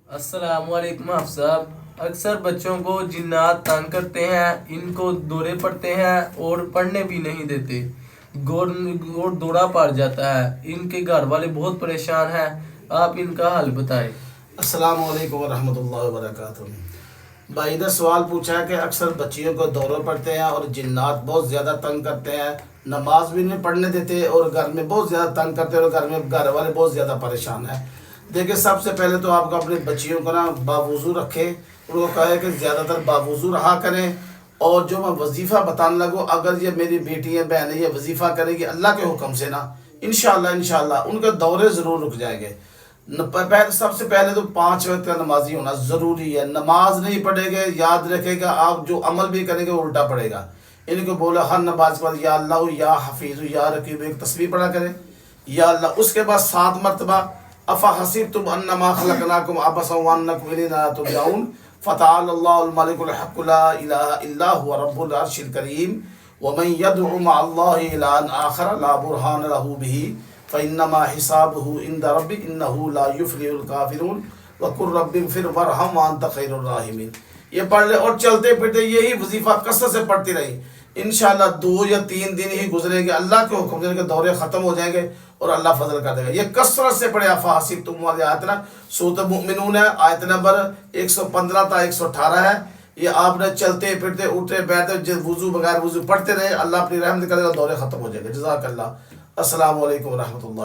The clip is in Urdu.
السلام علیکم آپ صاحب. اکثر بچوں کو جنات تنگ کرتے ہیں، ان کو دورے پڑتے ہیں اور پڑھنے بھی نہیں دیتے. اور دورہ پڑ جاتا ہے. ان کے گھر والے بہت پریشان ہیں، آپ ان کا حل بتائیں. السلام علیکم ورحمۃ اللہ وبرکاتہ. بھائی نے سوال پوچھا ہے کہ اکثر بچیوں کو دورے پڑتے ہیں اور جنات بہت زیادہ تنگ کرتے ہیں، نماز بھی نہیں پڑھنے دیتے اور گھر میں بہت زیادہ تنگ کرتے ہیں اور گھر والے بہت زیادہ پریشان ہیں. دیکھیں، سب سے پہلے تو آپ کو اپنی بچیوں کو باوضو رکھیں، ان کو کہے کہ زیادہ تر باوضو رہا کریں. اور جو میں وظیفہ بتانے لگوں، اگر یہ میری بیٹی ہے بہن ہے، یہ وظیفہ کرے گی اللہ کے حکم سے انشاءاللہ ان کے دورے ضرور رک جائیں گے. سب سے پہلے تو 5 وقت کا نمازی ہونا ضروری ہے. نماز نہیں پڑھے گے، یاد رکھے گا آپ جو عمل بھی کریں گے الٹا پڑے گا. ان کو بولا ہر نماز کے بعد یا اللہ یا حفیظ یا رقیب ایک تسبیح پڑھا کریں، یا اللہ. اس کے بعد 7 مرتبہ افحسبتم انما خلقناکم عبثا وانکم الینا لا ترجعون فتعالی اللہ الملک الحق لا الہ الا هو رب العرش الکریم ومن يدع مع الله الها آخر لا برهان له به فإنما حسابه عند ربه إنه لا يفلح الكافرون وقل رب اغفر وارحم وأنت خير الراحمين. یہ پڑھ لے اور چلتے پھرتے یہی وظیفہ کثرت سے پڑھتی رہی. انشاءاللہ 2 یا 3 دن ہی گزریں گے، اللہ کے حکم سے دورے ختم ہو جائیں گے اور اللہ فضل کر دے گا. یہ کثرت سے پڑھے. افحسبتم والی آیت نا سورۃ المؤمنون ہے، آیت نمبر 115 تا 118 ہے. یہ آپ نے چلتے پھرتے اٹھتے بیٹھتے وضو بغیر وضو پڑھتے رہے، اللہ اپنی رحمت کرے گا، دورے ختم ہو جائیں گے. جزاک اللہ. السلام علیکم ورحمۃ اللہ.